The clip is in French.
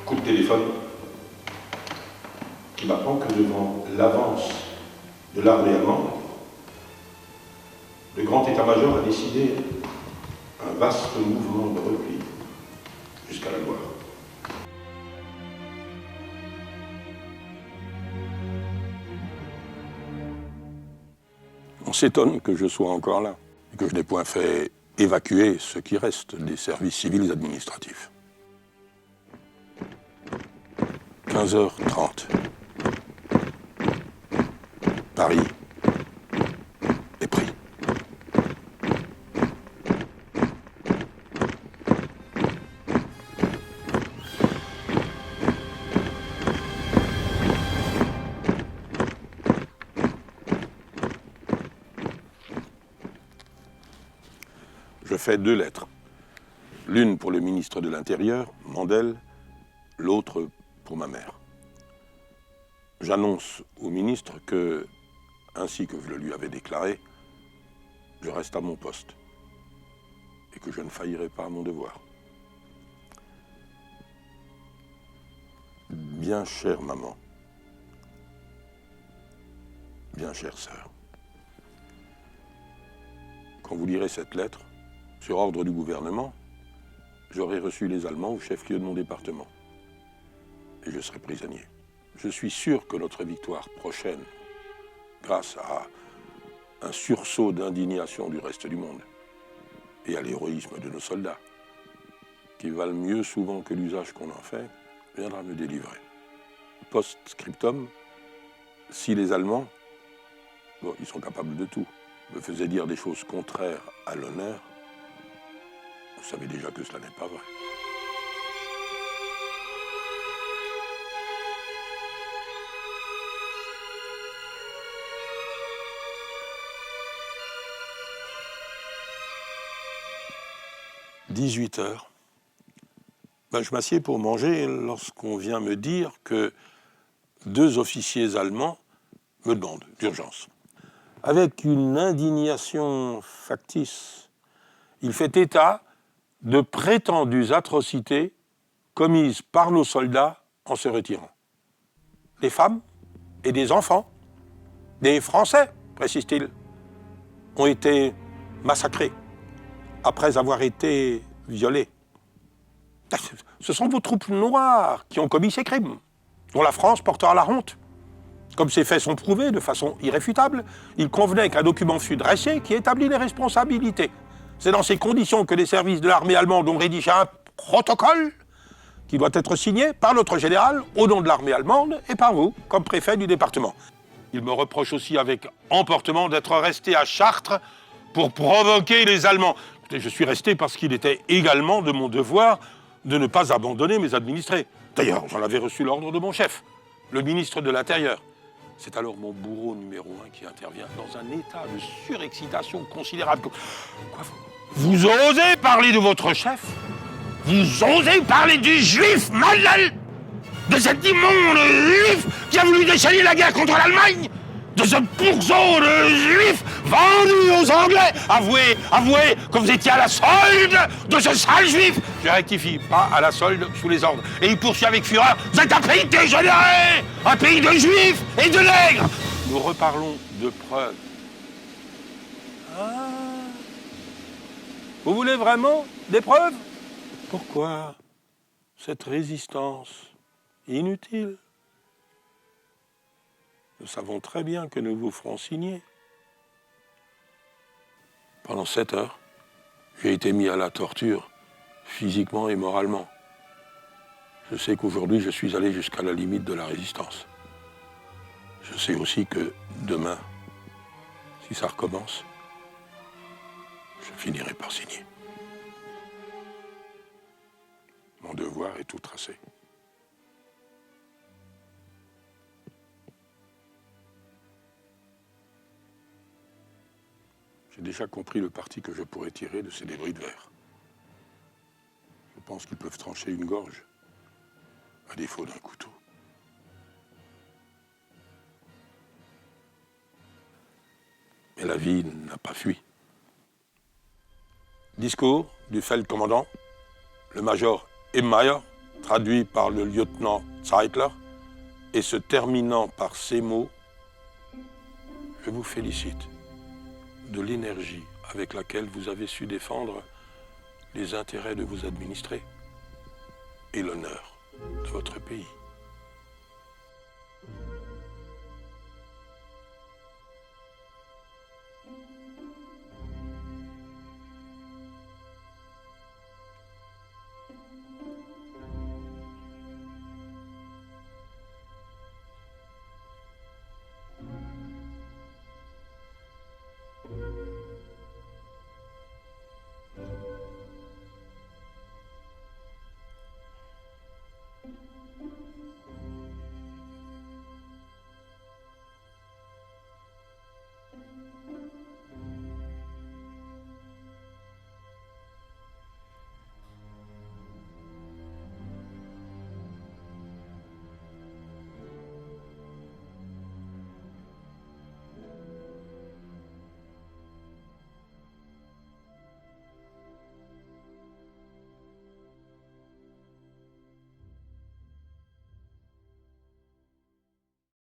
coup de téléphone qui m'apprend que devant l'avance de l'armée allemande, le grand état-major a décidé un vaste mouvement de repli jusqu'à la Loire. On s'étonne que je sois encore là et que je n'ai point fait évacuer ce qui reste des services civils administratifs. 15h30. Paris est pris. Je fais 2 lettres. L'une pour le ministre de l'Intérieur, Mandel, l'autre pour ma mère. J'annonce au ministre que, ainsi que je le lui avais déclaré, je reste à mon poste et que je ne faillirai pas à mon devoir. Bien chère maman, bien chère sœur, quand vous lirez cette lettre, sur ordre du gouvernement, j'aurai reçu les Allemands au chef-lieu de mon département et je serai prisonnier. Je suis sûr que notre victoire prochaine, grâce à un sursaut d'indignation du reste du monde et à l'héroïsme de nos soldats, qui valent mieux souvent que l'usage qu'on en fait, viendra me délivrer. Post-scriptum, si les Allemands, bon, ils sont capables de tout, me faisaient dire des choses contraires à l'honneur, vous savez déjà que cela n'est pas vrai. « 18h. Je m'assieds pour manger lorsqu'on vient me dire que 2 officiers allemands me demandent d'urgence. Avec une indignation factice, il fait état de prétendues atrocités commises par nos soldats en se retirant. Des femmes et des enfants, des Français, précise-t-il, ont été massacrés après avoir été violés. Ce sont vos troupes noires qui ont commis ces crimes, dont la France portera la honte. Comme ces faits sont prouvés de façon irréfutable, il convenait qu'un document fût dressé qui établit les responsabilités. C'est dans ces conditions que les services de l'armée allemande ont rédigé un protocole qui doit être signé par notre général au nom de l'armée allemande et par vous, comme préfet du département. Il me reproche aussi avec emportement d'être resté à Chartres pour provoquer les Allemands. Et je suis resté parce qu'il était également de mon devoir de ne pas abandonner mes administrés. D'ailleurs, j'en avais reçu l'ordre de mon chef, le ministre de l'Intérieur. C'est alors mon bourreau numéro 1 qui intervient dans un état de surexcitation considérable. Quoi, vous osez parler de votre chef? Vous osez parler du juif Mandel? De cet immonde juif qui a voulu déchaîner la guerre contre l'Allemagne? De ce pourceau de juif vendu aux Anglais? Avouez que vous étiez à la solde de ce sale juif. Je rectifie, pas à la solde, sous les ordres. Et il poursuit avec fureur, vous êtes un pays dégénéré, un pays de juifs et de nègres. Nous reparlons de preuves. Ah. Vous voulez vraiment des preuves? Pourquoi cette résistance inutile? Nous savons très bien que nous vous ferons signer. Pendant 7 heures, j'ai été mis à la torture, physiquement et moralement. Je sais qu'aujourd'hui, je suis allé jusqu'à la limite de la résistance. Je sais aussi que demain, si ça recommence, je finirai par signer. Mon devoir est tout tracé. J'ai déjà compris le parti que je pourrais tirer de ces débris de verre. Je pense qu'ils peuvent trancher une gorge, à défaut d'un couteau. Mais la vie n'a pas fui. Discours du Feldcommandant, le major Ebbmeyer, traduit par le lieutenant Zeitler, et se terminant par ces mots: je vous félicite de l'énergie avec laquelle vous avez su défendre les intérêts de vos administrés et l'honneur de votre pays.